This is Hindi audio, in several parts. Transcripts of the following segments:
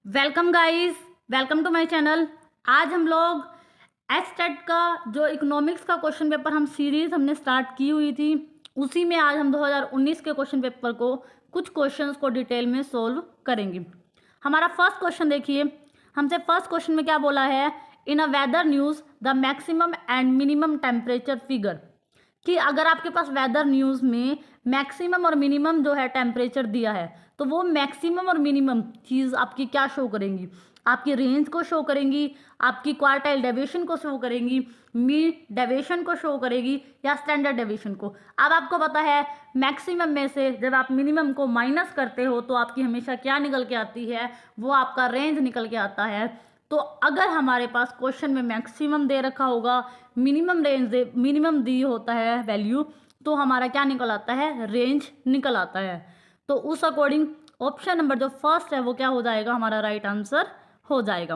Welcome guys, welcome to my channel. आज हम लोग एस्टेट का जो इकोनॉमिक्स का क्वेश्चन पेपर हम सीरीज हमने स्टार्ट की हुई थी, उसी में आज हम 2019 के क्वेश्चन पेपर को कुछ क्वेश्चंस को डिटेल में सोल्व करेंगे। हमारा फर्स्ट क्वेश्चन देखिए, हमसे फर्स्ट क्वेश्चन में क्या बोला है, in a weather news the maximum and minimum temperature figure, कि अगर आपके पास वेदर न्यूज़ में मैक्सिमम और मिनिमम जो है टेम्परेचर दिया है, तो वो मैक्सिमम और मिनिमम चीज़ आपकी क्या शो करेंगी, आपकी रेंज को शो करेंगी, आपकी क्वार्टाइल डेविएशन को शो करेंगी, मीन डेविएशन को शो करेगी या स्टैंडर्ड डेविएशन को। अब आपको पता है मैक्सिमम में से जब आप मिनिमम को माइनस करते हो तो आपकी हमेशा क्या निकल के आती है, वो आपका रेंज निकल के आता है। तो अगर हमारे पास क्वेश्चन में मैक्सिमम दे रखा होगा, मिनिमम दी होता है वैल्यू, तो हमारा क्या निकल आता है, रेंज निकल आता है। तो उस अकॉर्डिंग ऑप्शन नंबर जो फर्स्ट है वो क्या हो जाएगा, हमारा राइट आंसर हो जाएगा।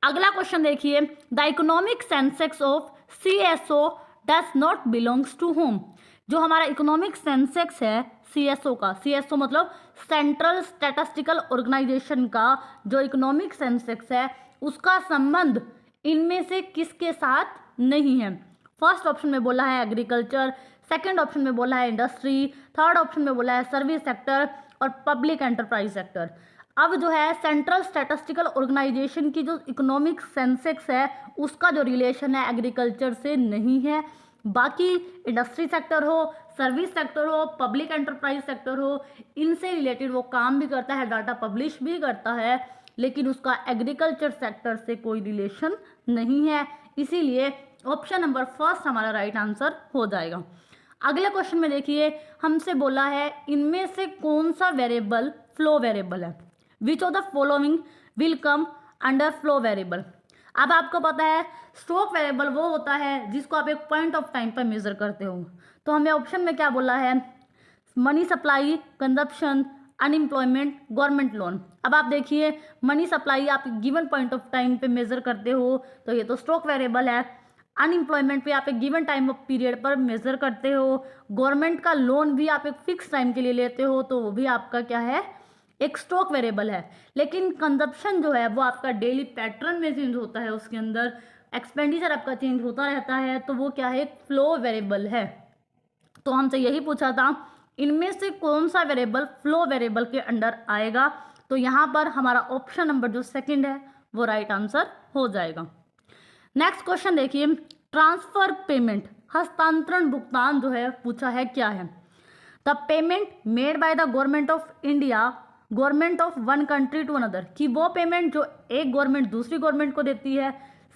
अगला क्वेश्चन देखिए, the economic sensex of CSO does not belongs to home. जो हमारा इकोनॉमिक सेंसेक्स है CSO का, CSO मतलब सेंट्रल स्टैटिस्टिकल ऑर्गेनाइजेशन का जो इकोनॉमिक सेंसेक्स है, उसका संबंध इनमें से किसके साथ नहीं है। फर्स्ट ऑप्शन में बोला है एग्रीकल्चर, सेकंड ऑप्शन में बोला है इंडस्ट्री, थर्ड ऑप्शन में बोला है सर्विस सेक्टर और पब्लिक एंटरप्राइज सेक्टर। अब जो है सेंट्रल स्टैटिस्टिकल ऑर्गेनाइजेशन की जो इकोनॉमिक सेंसेक्स है, उसका जो रिलेशन है एग्रीकल्चर से नहीं है। बाकी इंडस्ट्री सेक्टर हो, सर्विस सेक्टर हो, पब्लिक एंटरप्राइज सेक्टर हो, इनसे रिलेटेड वो काम भी करता है, डाटा पब्लिश भी करता है, लेकिन उसका एग्रीकल्चर सेक्टर से कोई रिलेशन नहीं है। इसीलिए ऑप्शन नंबर फर्स्ट हमारा राइट आंसर हो जाएगा। अगले क्वेश्चन में देखिए, हमसे बोला है इनमें से कौन सा वेरिएबल फ्लो वेरिएबल है, which of the following will come under flow variable. अब आपको पता है स्ट्रोक वेरिएबल वो होता है जिसको आप एक पॉइंट ऑफ टाइम पर मेजर करते हो। तो हमें ऑप्शन में क्या बोला है, money supply, consumption, unemployment, government loan. अब आप देखिए मनी सप्लाई आप गिवन पॉइंट ऑफ टाइम पे मेजर करते हो तो ये तो स्ट्रोक वेरिएबल है। अनएम्प्लॉयमेंट पे आप एक गिवन टाइम ऑफ पीरियड पर मेजर करते हो। गवर्नमेंट का लोन भी आप एक फिक्स टाइम के लिए लेते हो तो वो भी आपका क्या है, एक स्टॉक वेरिएबल है। लेकिन कंजप्शन जो है वो आपका डेली पैटर्न में चेंज होता है, उसके अंदर एक्सपेंडिचर आपका चेंज होता रहता है, तो वो क्या है, एक फ्लो वेरिएबल है। तो हमसे यही पूछा था इनमें से कौन सा वेरिएबल फ्लो वेरिएबल के अंडर आएगा, तो यहाँ पर हमारा ऑप्शन नंबर जो सेकंड है वो राइट आंसर हो जाएगा। नेक्स्ट क्वेश्चन देखिए, ट्रांसफर पेमेंट, हस्तांतरण भुगतान जो है पूछा है क्या है। The payment made by the government of India, government of one country to another, कि वो पेमेंट जो एक गवर्नमेंट दूसरी गवर्नमेंट को देती है।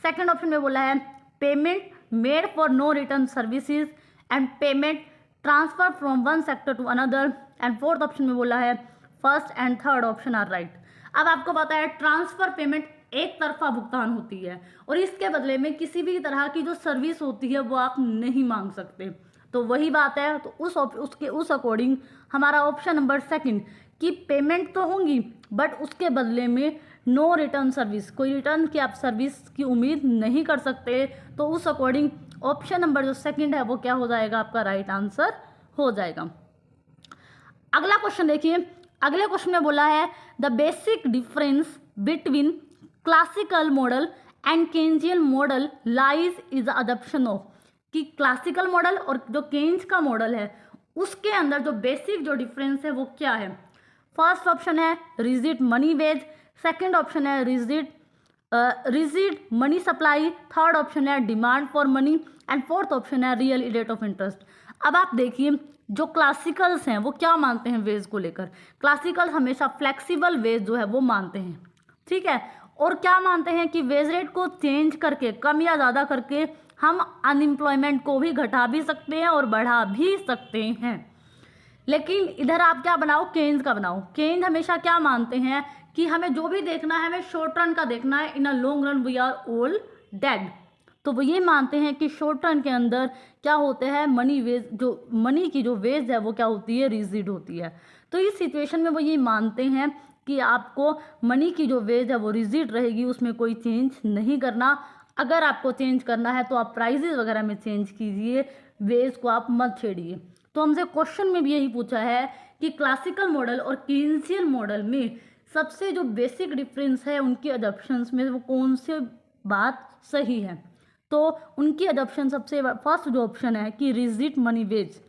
सेकंड ऑप्शन में बोला है payment made for no return services and payment transfer from one sector to another, and fourth option में बोला है first and third option are right. अब आपको पता है ट्रांसफर पेमेंट एक तरफा भुगतान होती है और इसके बदले में किसी भी तरह की जो सर्विस होती है वो आप नहीं मांग सकते। तो वही बात है, तो उस अकॉर्डिंग हमारा ऑप्शन नंबर सेकंड कि पेमेंट तो होंगी बट उसके बदले में नो रिटर्न सर्विस, कोई रिटर्न की आप सर्विस की उम्मीद नहीं कर सकते। तो उस अकॉर्डिंग ऑप्शन नंबर जो सेकंड है वो क्या हो जाएगा, आपका राइट आंसर हो जाएगा। अगला क्वेश्चन देखिए, अगले क्वेश्चन में बोला है the basic difference between classical model and Keynesian model lies is adoption of, कि क्लासिकल मॉडल और जो केन्स का मॉडल है उसके अंदर जो बेसिक जो डिफरेंस है वो क्या है। फर्स्ट ऑप्शन है rigid money wage, second option है rigid money supply, third option है demand for money and fourth option है रियल रेट ऑफ इंटरेस्ट। अब आप देखिए जो क्लासिकल्स हैं वो क्या मानते हैं वेज को लेकर, क्लासिकल हमेशा फ्लेक्सिबल वेज जो है वो मानते हैं, ठीक है। और क्या मानते हैं कि वेज रेट को चेंज करके, कम या ज़्यादा करके हम अनएम्प्लॉयमेंट को भी घटा भी सकते हैं और बढ़ा भी सकते हैं। लेकिन इधर आप क्या बनाओ, केन्स का बनाओ। केन्स हमेशा क्या मानते हैं कि हमें जो भी देखना है हमें शॉर्ट रन का देखना है, in a long run we are all dead. तो वो ये मानते हैं कि शॉर्ट रन के अंदर क्या होते हैं, मनी की जो वेज है वो क्या होती है, रिजिड होती है। तो इस सिचुएशन में वो ये मानते हैं कि आपको मनी की जो वेज है वो रिजिड रहेगी, उसमें कोई चेंज नहीं करना। अगर आपको चेंज करना है तो आप प्राइजेस वगैरह में चेंज कीजिए, वेज को आप मत छेड़िए। तो हमसे क्वेश्चन में भी यही पूछा है कि क्लासिकल मॉडल और केन्सियन मॉडल में सबसे जो बेसिक डिफरेंस है उनकी अडॉप्शंस में, वो कौन सी बात सही है। तो उनकी अडॉप्शन सबसे फर्स्ट जो ऑप्शन है कि रिजिड मनी वेज,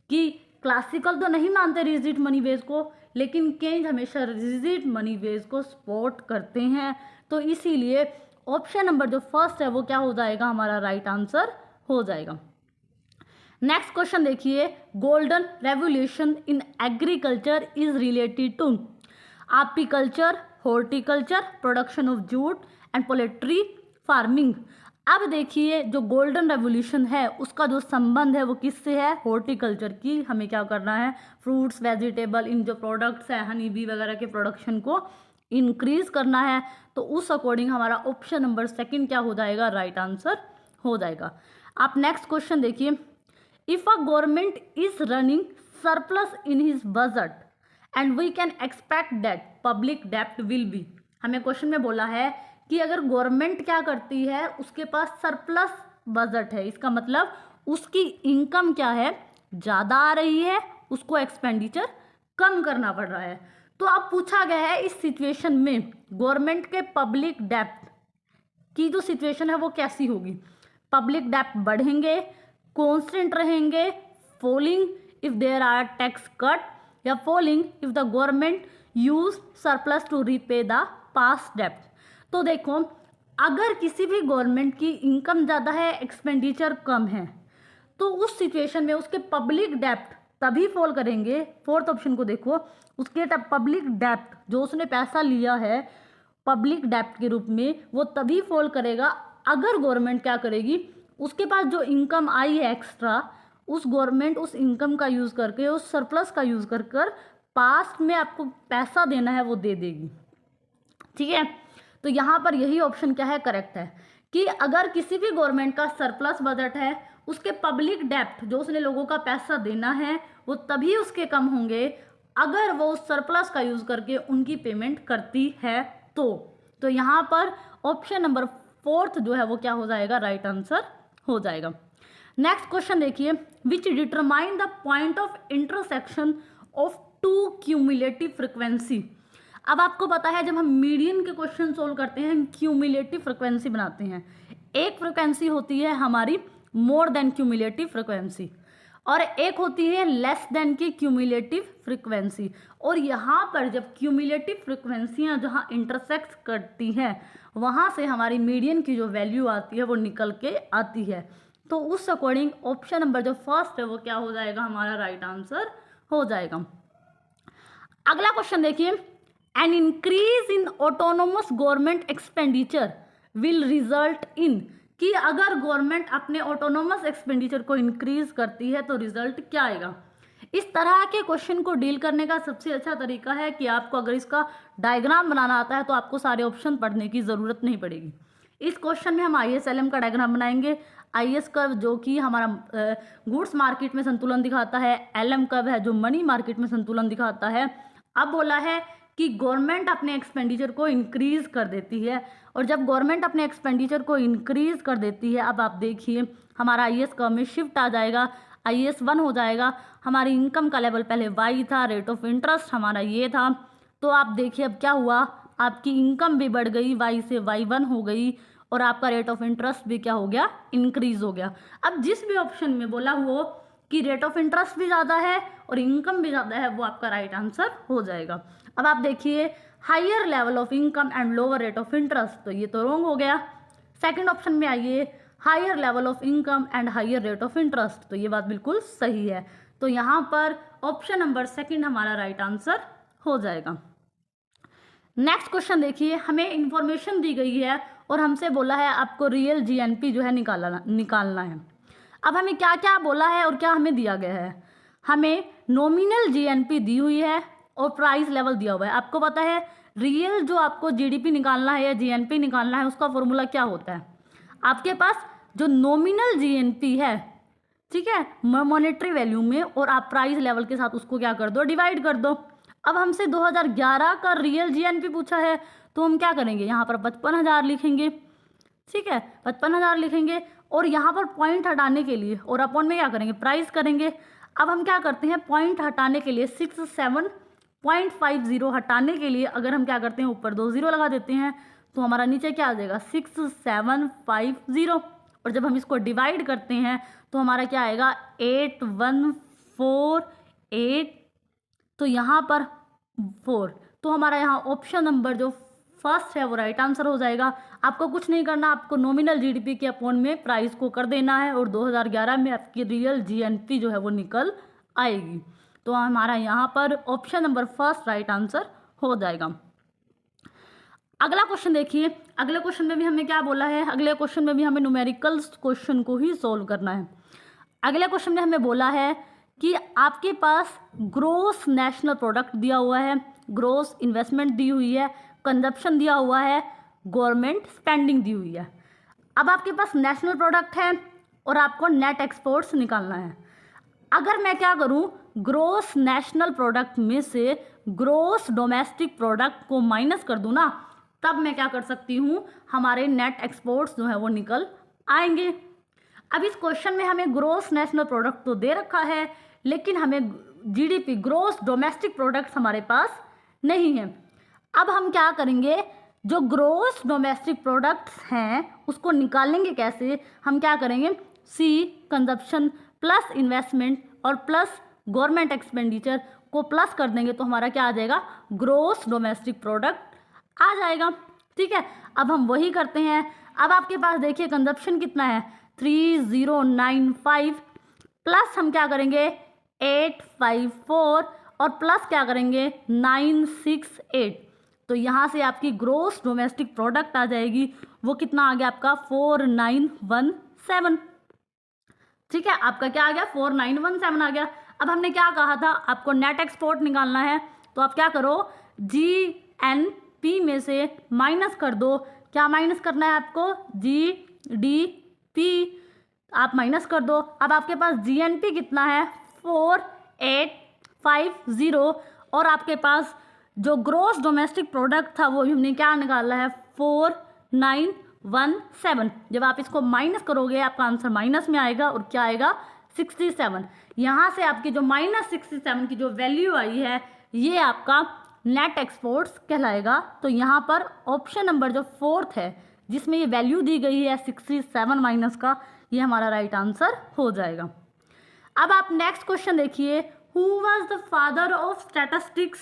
कि क्लासिकल तो नहीं मानते रिजिड मनी वेज को, लेकिन केन्ज हमेशा रिजिड मनी वेज को सपोर्ट करते हैं। तो इसीलिए ऑप्शन नंबर जो फर्स्ट है वो क्या हो जाएगा, हमारा राइट आंसर हो जाएगा। नेक्स्ट क्वेश्चन देखिए, golden revolution in agriculture is related to apiculture, horticulture, production of jute and poultry farming. अब देखिए जो गोल्डन रेवोल्यूशन है उसका जो संबंध है वो किससे है, हॉर्टिकल्चर की। हमें क्या करना है, फ्रूट्स वेजिटेबल इन जो प्रोडक्ट्स है हनी बी वगैरह के प्रोडक्शन को इंक्रीज करना है। तो उस अकॉर्डिंग हमारा ऑप्शन नंबर सेकंड क्या हो जाएगा, राइट आंसर हो जाएगा। आप नेक्स्ट क्वेश्चन देखिए, if a government is running surplus in his budget and we can expect that public डेब्ट विल बी। हमें क्वेश्चन में बोला है कि अगर गवर्नमेंट क्या करती है, उसके पास सरप्लस बजट है, इसका मतलब उसकी इनकम क्या है, ज़्यादा आ रही है, उसको एक्सपेंडिचर कम करना पड़ रहा है। तो अब पूछा गया है इस सिचुएशन में गवर्नमेंट के पब्लिक डेब्ट की जो सिचुएशन है वो कैसी होगी। पब्लिक डेब्ट बढ़ेंगे, कॉन्स्टेंट रहेंगे, falling if there are tax cut, या falling if the government use surplus to repay the past डेब्ट। तो देखो अगर किसी भी गवर्नमेंट की इनकम ज़्यादा है, एक्सपेंडिचर कम है, तो उस सिचुएशन में उसके पब्लिक डेब्ट तभी फॉल करेंगे। फोर्थ ऑप्शन को देखो, उसके पब्लिक डेब्ट जो उसने पैसा लिया है पब्लिक डेब्ट के रूप में वो तभी फॉल करेगा अगर गवर्नमेंट क्या करेगी, उसके पास जो इनकम आई है एक्स्ट्रा, उस गवर्नमेंट उस इनकम का यूज़ करके, उस सरप्लस का यूज़ कर कर पास्ट में आपको पैसा देना है वो दे देगी। ठीक है, तो यहाँ पर यही ऑप्शन क्या है, करेक्ट है कि अगर किसी भी गवर्नमेंट का सरप्लस बजट है, उसके पब्लिक डेब्ट जो उसने लोगों का पैसा देना है वो तभी उसके कम होंगे अगर वो उस सरप्लस का यूज़ करके उनकी पेमेंट करती है। तो यहाँ पर ऑप्शन नंबर फोर्थ जो है वो क्या हो जाएगा, राइट आंसर हो जाएगा। नेक्स्ट क्वेश्चन देखिए, which determine the point of intersection of two cumulative frequency. अब आपको पता है जब हम मीडियन के क्वेश्चन सोल्व करते हैं हम क्यूमुलेटिव फ्रिक्वेंसी बनाते हैं। एक फ्रिक्वेंसी होती है हमारी मोर देन क्यूमुलेटिव फ्रिक्वेंसी और एक होती है लेस देन की क्यूमुलेटिव फ्रिक्वेंसी। और यहाँ पर जब क्यूमुलेटिव फ्रिक्वेंसियाँ जहाँ इंटरसेक्ट करती हैं वहाँ से हमारी मीडियन की जो वैल्यू आती है वो निकल के आती है। तो उस अकॉर्डिंग ऑप्शन नंबर जो फर्स्ट है वो क्या हो जाएगा, हमारा राइट आंसर हो जाएगा। अगला क्वेश्चन देखिए, an increase in autonomous government expenditure will result in, कि अगर गवर्नमेंट अपने ऑटोनोमस एक्सपेंडिचर को इंक्रीज करती है तो रिजल्ट क्या आएगा। इस तरह के क्वेश्चन को डील करने का सबसे अच्छा तरीका है कि आपको अगर इसका डायग्राम बनाना आता है तो आपको सारे ऑप्शन पढ़ने की ज़रूरत नहीं पड़ेगी। इस क्वेश्चन में हम ISLM का डायग्राम बनाएंगे। IS कर्व जो कि हमारा गुड्स मार्केट में संतुलन दिखाता है, LM कर्व है जो मनी मार्केट में संतुलन दिखाता है। अब बोला है कि गवर्नमेंट अपने एक्सपेंडिचर को इंक्रीज कर देती है, और जब गवर्नमेंट अपने एक्सपेंडिचर को इंक्रीज कर देती है, अब आप देखिए हमारा IS कर्व में शिफ्ट आ जाएगा, IS 1 हो जाएगा। हमारी इनकम का लेवल पहले Y था, रेट ऑफ इंटरेस्ट हमारा ये था। तो आप देखिए अब क्या हुआ, आपकी इनकम भी बढ़ गई, Y से Y1 हो गई और आपका रेट ऑफ इंटरेस्ट भी क्या हो गया, इंक्रीज हो गया। अब जिस भी ऑप्शन में बोला हुआ कि रेट ऑफ इंटरेस्ट भी ज़्यादा है और इनकम भी ज़्यादा है वो आपका राइट आंसर हो जाएगा। अब आप देखिए higher level of income and lower rate of interest, तो ये तो रॉन्ग हो गया। सेकंड ऑप्शन में आइए, higher level of income and higher rate of interest, तो ये बात बिल्कुल सही है। तो यहाँ पर ऑप्शन नंबर सेकंड हमारा राइट आंसर हो जाएगा। नेक्स्ट क्वेश्चन देखिए, हमें इंफॉर्मेशन दी गई है और हमसे बोला है आपको रियल GNP जो है निकालना है। अब हमें क्या क्या बोला है और क्या हमें दिया गया है, हमें नॉमिनल GNP दी हुई है और प्राइस लेवल दिया हुआ है। आपको पता है रियल जो आपको GDP निकालना है या GNP निकालना है उसका फॉर्मूला क्या होता है, आपके पास जो नॉमिनल GNP है, ठीक है, मॉनेटरी वैल्यू में, और आप प्राइस लेवल के साथ उसको क्या कर दो, डिवाइड कर दो। अब हमसे 2011 का रियल GNP पूछा है तो हम क्या करेंगे, यहाँ पर 55,000 लिखेंगे, ठीक है, 55,000 लिखेंगे और यहाँ पर पॉइंट हटाने के लिए और अपॉन में क्या करेंगे, प्राइस करेंगे। अब हम क्या करते हैं, पॉइंट हटाने के लिए 6, 7 0.50 हटाने के लिए अगर हम क्या करते हैं, ऊपर 2 0 लगा देते हैं तो हमारा नीचे क्या आ जाएगा 6750। और जब हम इसको डिवाइड करते हैं तो हमारा क्या आएगा 8148। तो यहाँ पर 4, तो हमारा यहाँ ऑप्शन नंबर जो फर्स्ट है वो राइट आंसर हो जाएगा। आपको कुछ नहीं करना, आपको नॉमिनल जीडीपी के अपॉन में प्राइस को कर देना है और 2011 में आपकी रियल जीएनपी जो है वो निकल आएगी। तो हमारा यहाँ पर option number first right answer हो जाएगा। अगला क्वेश्चन देखिए, अगले क्वेश्चन में भी हमें क्या बोला है, अगले क्वेश्चन में भी हमें न्यूमेरिकल क्वेश्चन को ही सॉल्व करना है। अगले क्वेश्चन में हमें बोला है कि आपके पास ग्रोस नेशनल प्रोडक्ट दिया हुआ है, ग्रोस इन्वेस्टमेंट दी हुई है, कंजप्शन दिया हुआ है, गवर्नमेंट स्पेंडिंग दी हुई है। अब आपके पास नेशनल प्रोडक्ट है और आपको नेट एक्सपोर्ट्स निकालना है। अगर मैं क्या करूं, ग्रोस नेशनल प्रोडक्ट में से ग्रोस डोमेस्टिक प्रोडक्ट को माइनस कर दूं ना, तब मैं क्या कर सकती हूं, हमारे नेट एक्सपोर्ट्स जो है वो निकल आएंगे। अब इस क्वेश्चन में हमें ग्रोस नेशनल प्रोडक्ट तो दे रखा है, लेकिन हमें जीडीपी ग्रोस डोमेस्टिक प्रोडक्ट हमारे पास नहीं है। अब हम क्या करेंगे, जो ग्रोस डोमेस्टिक प्रोडक्ट्स हैं उसको निकालेंगे कैसे, हम क्या करेंगे, सी कंजप्शन प्लस इन्वेस्टमेंट और प्लस गवर्नमेंट एक्सपेंडिचर को प्लस कर देंगे तो हमारा क्या आ जाएगा, ग्रोस डोमेस्टिक प्रोडक्ट आ जाएगा। ठीक है, अब हम वही करते हैं। अब आपके पास देखिए कंजप्शन कितना है 3095 प्लस हम क्या करेंगे 854 और प्लस क्या करेंगे 968। तो यहाँ से आपकी ग्रोस डोमेस्टिक प्रोडक्ट आ जाएगी, वो कितना आ गया आपका 4917। ठीक है, आपका क्या आ गया 4917 आ गया। अब हमने क्या कहा था, आपको नेट एक्सपोर्ट निकालना है, तो आप क्या करो जीएनपी में से माइनस कर दो। क्या माइनस करना है आपको, जीडीपी आप माइनस कर दो। अब आपके पास जीएनपी कितना है 4850 और आपके पास जो ग्रोस डोमेस्टिक प्रोडक्ट था वो भी हमने क्या निकाला है 4917। जब आप इसको माइनस करोगे आपका आंसर माइनस में आएगा और क्या आएगा 67। यहाँ से आपकी जो -67 की जो वैल्यू आई है ये आपका नेट एक्सपोर्ट्स कहलाएगा। तो यहाँ पर ऑप्शन नंबर जो फोर्थ है जिसमें ये वैल्यू दी गई है 67 माइनस का, ये हमारा राइट आंसर हो जाएगा। अब आप नेक्स्ट क्वेश्चन देखिए, who was the father of statistics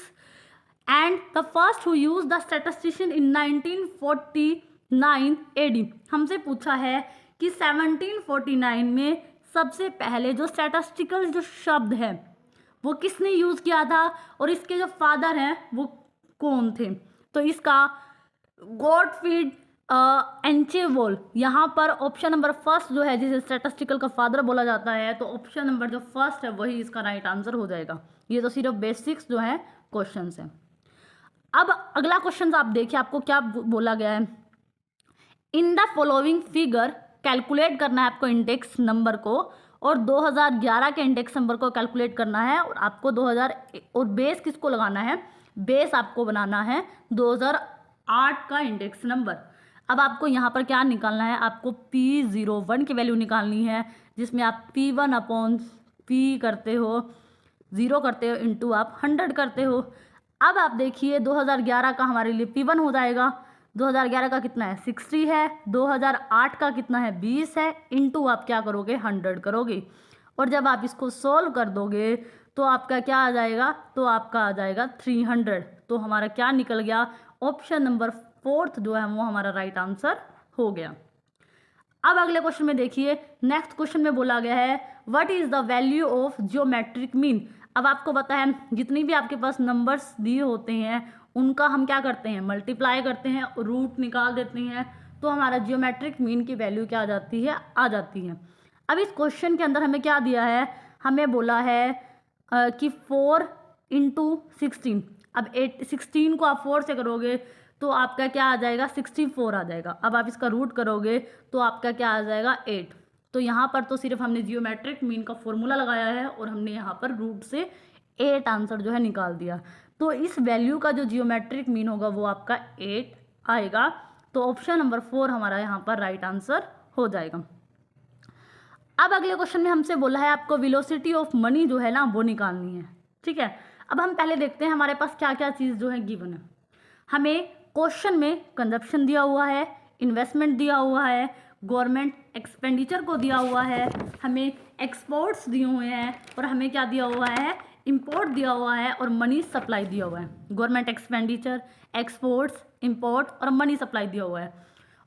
and the first who use the statistician in 1949 AD। हमसे पूछा है कि 1749 में सबसे पहले जो स्टैटिस्टिकल जो शब्द है वो किसने यूज़ किया था और इसके जो फादर हैं वो कौन थे। तो इसका गॉटफ्रीड एंचेवोल, यहाँ पर ऑप्शन नंबर फर्स्ट जो है जिसे स्टैटिस्टिकल का फादर बोला जाता है, तो ऑप्शन नंबर जो फर्स्ट है वही इसका राइट आंसर हो जाएगा। ये तो सिर्फ बेसिक्स जो है क्वेश्चन है। अब अगला क्वेश्चन आप देखिए, आपको क्या बोला गया है, in the following figure calculate करना है आपको इंडेक्स नंबर को और 2011 के इंडेक्स नंबर को कैलकुलेट करना है और आपको 2000 और बेस किसको लगाना है, बेस आपको बनाना है 2008 का इंडेक्स नंबर। अब आपको यहाँ पर क्या निकालना है, आपको P01 की वैल्यू निकालनी है, जिसमें आप P1/P करते हो, 0 करते हो, इंटू आप 100 करते हो। अब आप देखिए 2011 का हमारे लिए P1 हो जाएगा, 2011 का कितना है 60 है, 2008 का कितना है 20 है, इंटू आप क्या करोगे 100 करोगे। और जब आप इसको सॉल्व कर दोगे तो आपका क्या आ जाएगा, तो आपका आ जाएगा 300। तो हमारा क्या निकल गया, ऑप्शन नंबर फोर्थ जो है वो हमारा राइट आंसर हो गया। अब अगले क्वेश्चन में देखिए, नेक्स्ट क्वेश्चन में बोला गया है what is the value of geometric mean. अब आपको पता है जितनी भी आपके पास नंबर्स दिए होते हैं उनका हम क्या करते हैं मल्टीप्लाई करते हैं और रूट निकाल देते हैं, तो हमारा जियोमेट्रिक मीन की वैल्यू क्या आ जाती है, आ जाती है। अब इस क्वेश्चन के अंदर हमें क्या दिया है, हमें बोला है कि 4 × 16। अब 16 को आप 4 से करोगे तो आपका क्या आ जाएगा 64 आ जाएगा। अब आप इसका रूट करोगे तो आपका क्या आ जाएगा 8। तो यहाँ पर तो सिर्फ हमने जियोमेट्रिक मीन का फॉर्मूला लगाया है और हमने यहाँ पर रूट से 8 आंसर जो है निकाल दिया। तो इस वैल्यू का जो जियोमेट्रिक मीन होगा वो आपका 8 आएगा। तो ऑप्शन नंबर 4 हमारा यहाँ पर राइट आंसर हो जाएगा। अब अगले क्वेश्चन में हमसे बोला है आपको वेलोसिटी ऑफ मनी जो है ना वो निकालनी है। ठीक है, अब हम पहले देखते हैं हमारे पास क्या क्या चीज़ जो है गिवन है। हमें क्वेश्चन में कंजप्शन दिया हुआ है, इन्वेस्टमेंट दिया हुआ है, गवर्नमेंट एक्सपेंडिचर को दिया हुआ है, हमें एक्सपोर्ट्स दिए हुए हैं और हमें क्या दिया हुआ है, इंपोर्ट दिया हुआ है और मनी सप्लाई दिया हुआ है। गवर्नमेंट एक्सपेंडिचर, एक्सपोर्ट्स, इंपोर्ट और मनी सप्लाई दिया हुआ है।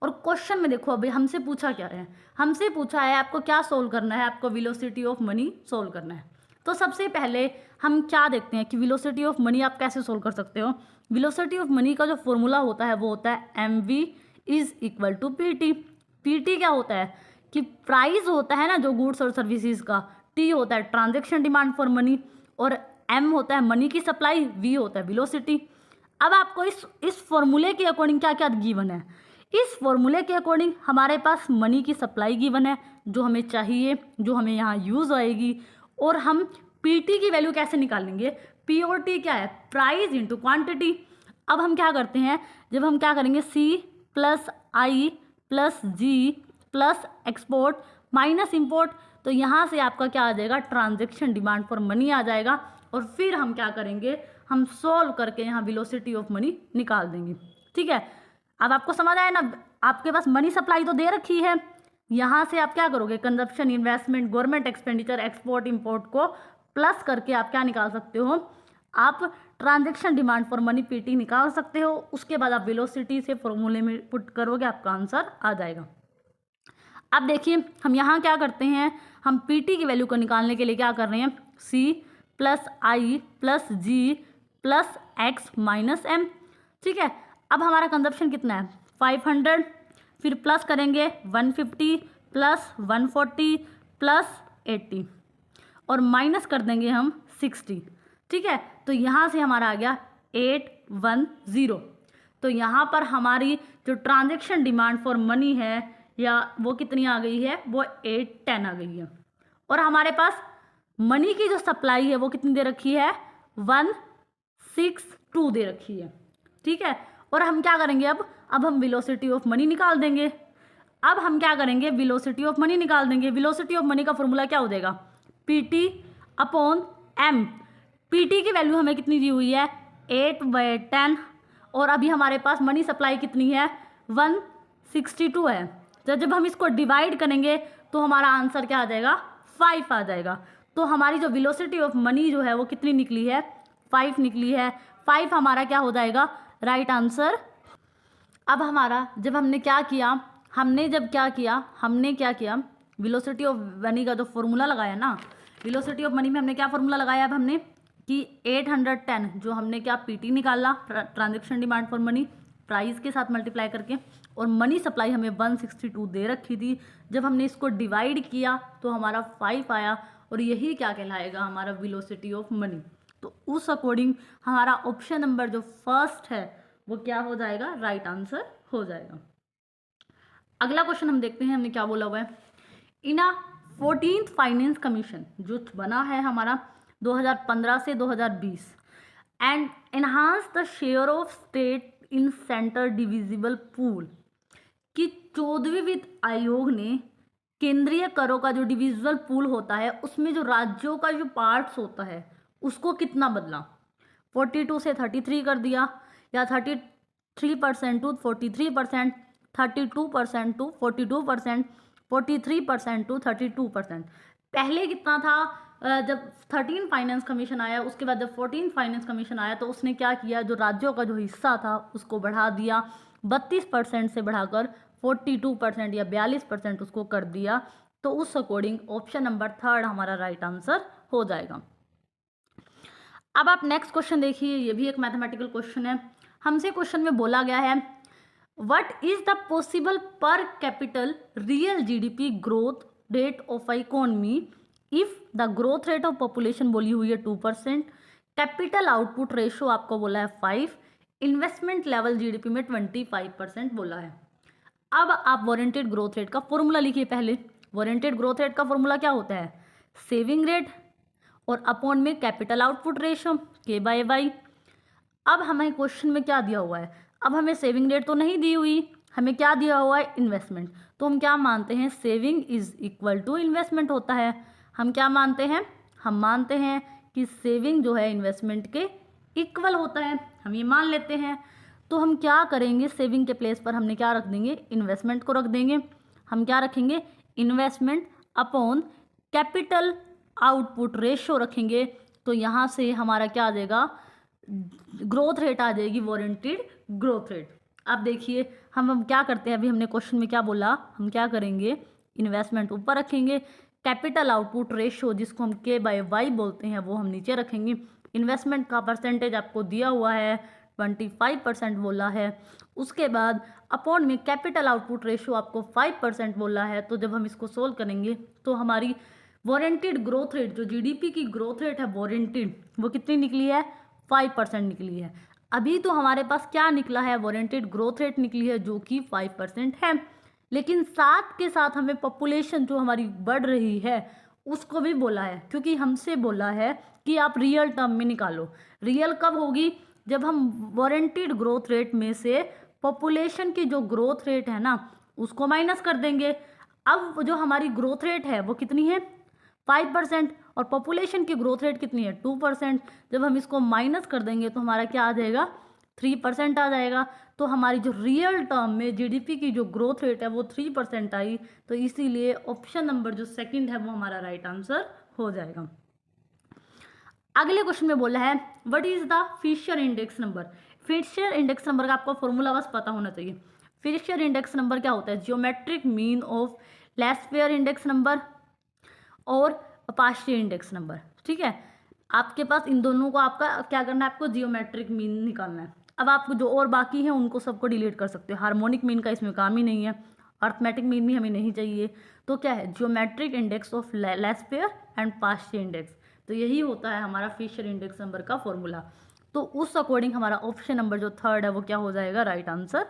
और क्वेश्चन में देखो अभी हमसे पूछा क्या है, हमसे पूछा है आपको क्या सोल्व करना है, आपको वेलोसिटी ऑफ मनी सोल्व करना है। तो सबसे पहले हम क्या देखते हैं कि वेलोसिटी ऑफ मनी आप कैसे सोल्व कर सकते हो। वेलोसिटी ऑफ मनी का जो फॉर्मूला होता है वो होता है mv is equal to pt। pt क्या होता है कि प्राइस होता है ना जो गुड्स और सर्विसेज का, t होता है ट्रांजेक्शन डिमांड फॉर मनी और m होता है मनी की सप्लाई, v होता है वेलोसिटी। अब आपको इस फॉर्मूले के अकॉर्डिंग क्या क्या गिवन है। इस फॉर्मूले के अकॉर्डिंग हमारे पास मनी की सप्लाई गिवन है जो हमें चाहिए, जो हमें यहाँ यूज़ आएगी। और हम पीटी की वैल्यू कैसे निकालेंगे, पी और टी क्या है, प्राइस इंटू क्वांटिटी। अब हम क्या करते हैं, जब हम क्या करेंगे सी प्लस आई प्लस जी प्लस एक्सपोर्ट माइनस इम्पोर्ट, तो यहाँ से आपका क्या आ जाएगा, ट्रांजेक्शन डिमांड फॉर मनी आ जाएगा। और फिर हम क्या करेंगे, हम सोल्व करके यहाँ वेलोसिटी ऑफ मनी निकाल देंगे। ठीक है, अब आपको समझ आया ना, आपके पास मनी सप्लाई तो दे रखी है, यहाँ से आप क्या करोगे, consumption, investment, government expenditure, export, import को प्लस करके आप क्या निकाल सकते हो, आप transaction demand for money PT निकाल सकते हो। उसके बाद आप वेलोसिटी से फॉर्मूले में पुट करोगे, आपका आंसर आ जाएगा। अब देखिए हम यहाँ क्या करते हैं, हम पीटी की वैल्यू को निकालने के लिए क्या कर रहे हैं, सी प्लस आई प्लस जी प्लस एक्स माइनस एम। ठीक है, अब हमारा कंजप्शन कितना है 500, फिर प्लस करेंगे 150 प्लस 140 प्लस 80 और माइनस कर देंगे हम 60। ठीक है, तो यहाँ से हमारा आ गया 810। तो यहाँ पर हमारी जो ट्रांजैक्शन डिमांड फॉर मनी है या वो कितनी आ गई है, वो 810 आ गई है। और हमारे पास मनी की जो सप्लाई है वो कितनी दे रखी है, 162 दे रखी है। ठीक है, और हम क्या करेंगे, अब हम वेलोसिटी ऑफ मनी निकाल देंगे। अब हम क्या करेंगे, वेलोसिटी ऑफ मनी निकाल देंगे। वेलोसिटी ऑफ मनी का फॉर्मूला क्या हो जाएगा, पीटी अपॉन एम। पीटी की वैल्यू हमें कितनी दी हुई है, 8/10 और अभी हमारे पास मनी सप्लाई कितनी है, 162 है। तो जब हम इसको डिवाइड करेंगे तो हमारा आंसर क्या आ जाएगा, 5 आ जाएगा। तो हमारी जो वेलोसिटी ऑफ मनी जो है वो कितनी निकली है, 5 निकली है। 5 हमारा क्या हो जाएगा, राइट आंसर। अब हमारा जब हमने क्या किया, हमने क्या किया वेलोसिटी ऑफ मनी का जो फॉर्मूला लगाया ना, वेलोसिटी ऑफ मनी में हमने क्या फॉर्मूला लगाया, अब हमने कि 810 जो हमने क्या पीटी निकाला, transaction demand for money, price के साथ मल्टीप्लाई करके, और मनी सप्लाई हमें 162 दे रखी थी। जब हमने इसको डिवाइड किया तो हमारा 5 आया और यही क्या कहलाएगा, हमारा वेलोसिटी ऑफ मनी। तो उस अकॉर्डिंग हमारा ऑप्शन नंबर जो फर्स्ट है वो क्या हो जाएगा, राइट आंसर हो जाएगा। अगला क्वेश्चन हम देखते हैं, हमने क्या बोला हुआ है, इन 14th फाइनेंस कमीशन जो बना है हमारा 2015 से 2020 and enhance the share of state in centre divisible pool, कि 14वें वित्त आयोग ने केंद्रीय करों का जो डिविजिबल पूल होता है उसमें जो राज्यों का जो पार्ट्स होता है उसको कितना बदला, 42 से 33 कर दिया, या 33% टू 43%, 32% टू 42%, 43% टू 32%। पहले कितना था, जब 13 फाइनेंस कमीशन आया, उसके बाद जब 14 फाइनेंस कमीशन आया तो उसने क्या किया, जो राज्यों का जो हिस्सा था उसको बढ़ा दिया, 32% से बढ़ाकर 42% या 42% उसको कर दिया। तो उस अकॉर्डिंग ऑप्शन नंबर 3 हमारा राइट आंसर हो जाएगा। अब आप नेक्स्ट क्वेश्चन देखिए, ये भी एक मैथमेटिकल क्वेश्चन है। हमसे क्वेश्चन में बोला गया है, व्हाट इज द पॉसिबल पर capital real GDP growth rate of economy if the growth rate of population बोली हुई है 2%, कैपिटल आउटपुट रेशो आपको बोला है 5, इन्वेस्टमेंट लेवल जीडीपी में 25% बोला है। अब आप वारंटेड ग्रोथ रेट का फॉर्मूला लिखिए। पहले वारंटेड ग्रोथ रेट का फॉर्मूला क्या होता है, सेविंग रेट और अपॉन में कैपिटल आउटपुट रेशो K/Y। अब हमें क्वेश्चन में क्या दिया हुआ है, अब हमें सेविंग रेट तो नहीं दी हुई, हमें क्या दिया हुआ है, इन्वेस्टमेंट। तो हम क्या मानते हैं, saving is equal to investment होता है। हम क्या मानते हैं, हम मानते हैं कि सेविंग जो है इन्वेस्टमेंट के इक्वल होता है, हम ये मान लेते हैं। तो हम क्या करेंगे, सेविंग के प्लेस पर हमने क्या रख देंगे, इन्वेस्टमेंट को रख देंगे। हम क्या रखेंगे, investment upon capital output ratio रखेंगे। तो यहाँ से हमारा क्या आ जाएगा, ग्रोथ रेट आ जाएगी, वारंटेड ग्रोथ रेट। अब देखिए हम क्या करते हैं, अभी हमने क्वेश्चन में क्या बोला, हम क्या करेंगे, इन्वेस्टमेंट ऊपर रखेंगे, कैपिटल आउटपुट रेशो जिसको हम K/Y बोलते हैं वो हम नीचे रखेंगे। इन्वेस्टमेंट का परसेंटेज आपको दिया हुआ है 25% बोला है। उसके बाद अपॉन में कैपिटल आउटपुट रेशो आपको 5% बोला है। तो जब हम इसको सोल्व करेंगे तो हमारी वारंटेड ग्रोथ रेट, जो जीडीपी की ग्रोथ रेट है वारंटेड, वो कितनी निकली है, 5% निकली है। अभी तो हमारे पास क्या निकला है, वारंटेड ग्रोथ रेट निकली है जो कि 5% है। लेकिन साथ के साथ हमें पॉपुलेशन जो हमारी बढ़ रही है उसको भी बोला है, क्योंकि हमसे बोला है कि आप रियल टर्म में निकालो। रियल कब होगी, जब हम वारंटेड ग्रोथ रेट में से पॉपुलेशन की जो ग्रोथ रेट है ना उसको माइनस कर देंगे। अब जो हमारी ग्रोथ रेट है वो कितनी है, 5%, और पॉपुलेशन की ग्रोथ रेट कितनी है, 2%। जब हम इसको माइनस कर देंगे तो हमारा क्या आ जाएगा, 3% आ जाएगा। तो हमारी जो रियल टर्म में जीडीपी की जो ग्रोथ रेट है वो 3% आई। तो इसीलिए ऑप्शन नंबर जो सेकंड है वो हमारा राइट आंसर हो जाएगा। अगले क्वेश्चन में बोला है what is the Fisher index number. Fisher index number का आपको फॉर्मूला बस पता होना चाहिए। फिशर इंडेक्स नंबर क्या होता है, geometric mean of Laspeyres index number और पार्शियल इंडेक्स नंबर। ठीक है, आपके पास इन दोनों को आपका क्या करना है, आपको जियोमेट्रिक मीन निकालना है। अब आप जो और बाकी हैं उनको सबको डिलीट कर सकते हो, हार्मोनिक मीन का इसमें काम ही नहीं है, अर्थमेटिक मीन भी हमें नहीं चाहिए। तो क्या है, geometric index of Laspeyres and partial index. तो यही होता है हमारा फिशर इंडेक्स नंबर का फॉर्मूला। तो उस अकॉर्डिंग हमारा ऑप्शन नंबर जो थर्ड है वो क्या हो जाएगा, राइट आंसर।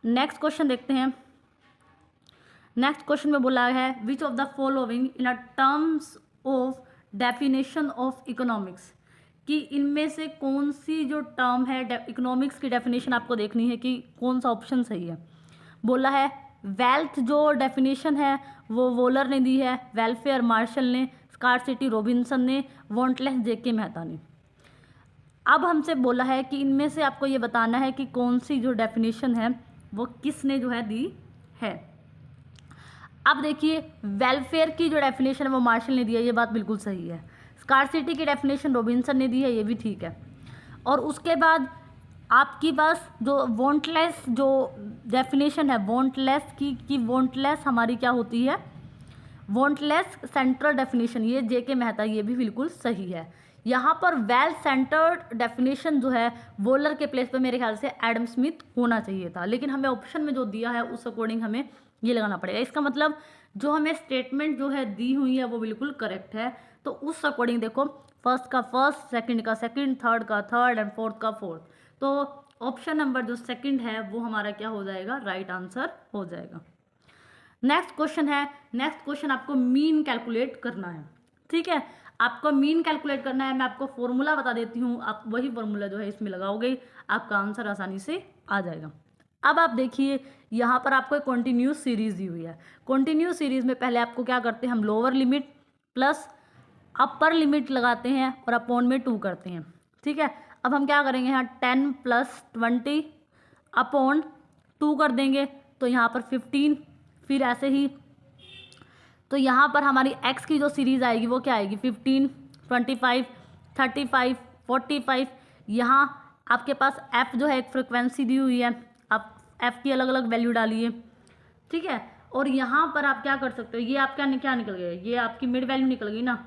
नेक्स्ट क्वेश्चन देखते हैं। नेक्स्ट क्वेश्चन में बोला है which of the following in a terms of definition of economics, कि इनमें से कौन सी जो टर्म है इकोनॉमिक्स की डेफिनेशन आपको देखनी है कि कौन सा ऑप्शन सही है। बोला है वेल्थ जो डेफिनेशन है वो वोलर ने दी है, वेलफेयर मार्शल ने, स्कार्सिटी रॉबिन्सन ने, वांटलेस जेके मेहता ने। अब हमसे बोला है कि इनमें से आपको ये बताना है कि कौन सी जो डेफिनेशन है वो किसने जो है दी है। अब देखिए वेलफेयर की जो डेफिनेशन है वो मार्शल ने दी है, ये बात बिल्कुल सही है। स्कार्सिटी की डेफिनेशन रॉबिन्सन ने दी है, ये भी ठीक है। और उसके बाद आपकी पास जो वांटलेस जो डेफिनेशन है, वांटलेस की वांटलेस हमारी क्या होती है, वांटलेस सेंट्रल डेफिनेशन, ये जेके मेहता, ये भी बिल्कुल सही है। यहाँ पर वेल सेंटर्ड डेफिनेशन जो है वोलर के प्लेस पे मेरे ख्याल से एडम स्मिथ होना चाहिए था, लेकिन हमें ऑप्शन में जो दिया है उस अकॉर्डिंग हमें ये लगाना पड़ेगा। इसका मतलब जो हमें स्टेटमेंट जो है दी हुई है वो बिल्कुल करेक्ट है। तो उस अकॉर्डिंग देखो, फर्स्ट का फर्स्ट, सेकंड का सेकंड, थर्ड का थर्ड एंड फोर्थ का फोर्थ। तो ऑप्शन नंबर जो सेकंड है वो हमारा क्या हो जाएगा, राइट आंसर हो जाएगा। नेक्स्ट क्वेश्चन है, नेक्स्ट क्वेश्चन आपको मीन कैलकुलेट करना है। ठीक है, आपको मीन कैलकुलेट करना है। मैं आपको फॉर्मूला बता देती हूँ, आप वही फॉर्मूला जो है इसमें लगाओगे, आपका आंसर आसानी से आ जाएगा। अब आप देखिए यहाँ पर आपको एक कॉन्टिन्यूस सीरीज दी हुई है। कॉन्टिन्यूस सीरीज में पहले आपको क्या करते हैं, हम lower limit plus upper limit लगाते हैं और अपॉन में 2 करते हैं। ठीक है, अब हम क्या करेंगे, यहाँ 10 + 20 अपॉन 2 कर देंगे, तो यहाँ पर 15, फिर ऐसे ही। तो यहाँ पर हमारी x की जो सीरीज़ आएगी वो क्या आएगी, 15, 25, 35, 45। यहाँ आपके पास f जो है एक फ्रिक्वेंसी दी हुई है, आप f की अलग अलग वैल्यू डालिए। ठीक है, और यहाँ पर आप क्या कर सकते हो, ये आपका क्या निकल गया, ये आपकी मिड वैल्यू निकल गई ना,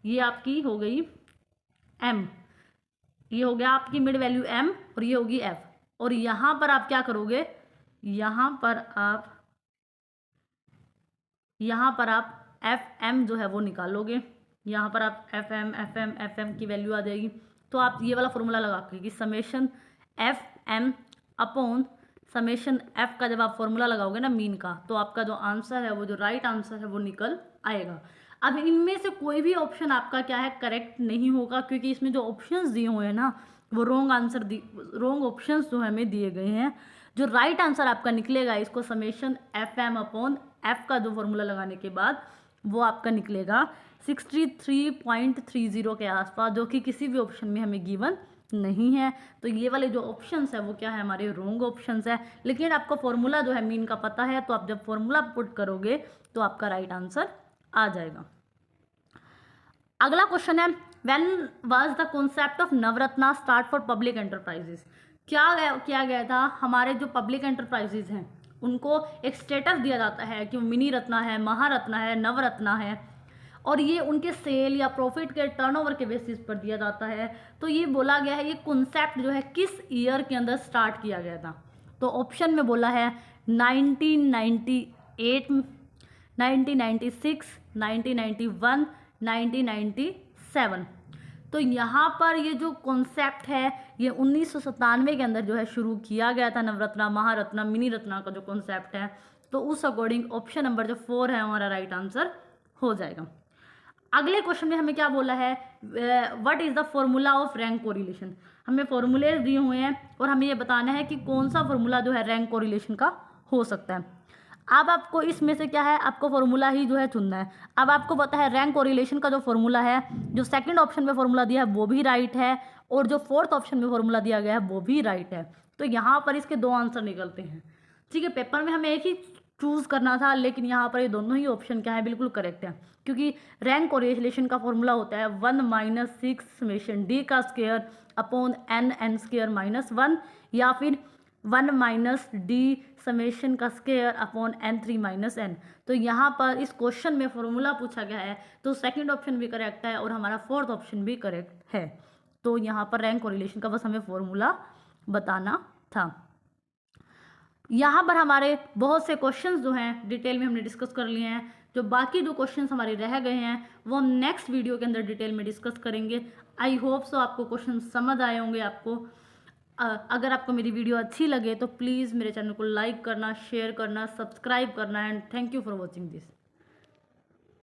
ये आपकी हो गई m, ये हो गया आपकी मिड वैल्यू m और ये होगी f। और यहाँ पर आप क्या करोगे, यहाँ पर आप एफ एम जो है वो निकालोगे। यहाँ पर आप एफ एम की वैल्यू आ जाएगी। तो आप ये वाला फॉर्मूला लगा के कि summation F M upon summation F का जब आप फॉर्मूला लगाओगे ना मीन का, तो आपका जो आंसर है वो जो राइट आंसर है वो निकल आएगा। अब इनमें से कोई भी ऑप्शन आपका क्या है, करेक्ट नहीं होगा, क्योंकि इसमें जो ऑप्शंस दिए हुए हैं ना वो रॉन्ग ऑप्शंस जो हमें दिए गए हैं। जो राइट आंसर आपका निकलेगा, इसको summation F M upon F का जो फॉर्मूला लगाने के बाद वो आपका निकलेगा 63.30 के आसपास, जो कि किसी भी ऑप्शन में हमें गिवन नहीं है। तो ये वाले जो ऑप्शंस है वो क्या है, हमारे रॉन्ग ऑप्शंस है। लेकिन आपको फॉर्मूला जो है मीन का पता है, तो आप जब फॉर्मूला पुट करोगे तो आपका राइट आंसर आ जाएगा। अगला क्वेश्चन है, when was the concept of Navratna start for public enterprises. क्या किया गया था, हमारे जो पब्लिक एंटरप्राइजेस हैं उनको एक स्टेटस दिया जाता है कि मिनी रत्ना है, महारत्ना है, नवरत्ना है, और ये उनके सेल या प्रॉफिट के टर्नओवर के बेसिस पर दिया जाता है। तो ये बोला गया है, ये कॉन्सेप्ट जो है किस ईयर के अंदर स्टार्ट किया गया था। तो ऑप्शन में बोला है 1998, 1996, 1991, 1997। तो यहाँ पर ये जो कॉन्सेप्ट है ये 1997 के अंदर जो है शुरू किया गया था, नवरत्ना, महारत्ना, मिनी रत्ना का जो कॉन्सेप्ट है। तो उस अकॉर्डिंग ऑप्शन नंबर जो 4 है हमारा राइट आंसर हो जाएगा। अगले क्वेश्चन में हमें क्या बोला है, what is the formula of rank correlation. हमें फॉर्मूले दिए हुए हैं और हमें ये बताना है कि कौन सा फॉर्मूला जो है रैंक कोरिलेशन का हो सकता है। अब आपको इसमें से क्या है, आपको फॉर्मूला ही जो है चुनना है। अब आपको पता है रैंक कोरिलेशन का जो फॉर्मूला है, जो सेकंड ऑप्शन में फॉर्मूला दिया है वो भी राइट है, और जो फोर्थ ऑप्शन में फॉर्मूला दिया गया है वो भी राइट है। तो यहाँ पर इसके 2 आंसर निकलते हैं। ठीक है, पेपर में हमें एक ही चूज़ करना था, लेकिन यहाँ पर ये दोनों ही ऑप्शन क्या है, बिल्कुल करेक्ट है। क्योंकि रैंक कोरिलेशन का फॉर्मूला होता है 1 - 6 समेशन d का स्क्वायर अपॉन n स्क्वायर -1, या फिर 1 - d समेशन का स्क्वायर अपॉन n3 - n। तो यहाँ पर इस क्वेश्चन में फॉर्मूला पूछा गया है, तो सेकंड ऑप्शन भी करेक्ट है और हमारा फोर्थ ऑप्शन भी करेक्ट है। तो यहाँ पर रैंक कोरिलेशन का बस हमें फॉर्मूला बताना था। यहाँ पर हमारे बहुत से क्वेश्चंस जो हैं डिटेल में हमने डिस्कस कर लिए हैं। जो बाकी जो क्वेश्चंस हमारे रह गए हैं वो हम नेक्स्ट वीडियो के अंदर डिटेल में डिस्कस करेंगे। आई होप सो आपको क्वेश्चन समझ आए होंगे। आपको अगर आपको मेरी वीडियो अच्छी लगे तो प्लीज़ मेरे चैनल को लाइक करना, शेयर करना, सब्सक्राइब करना, and thank you for watching this.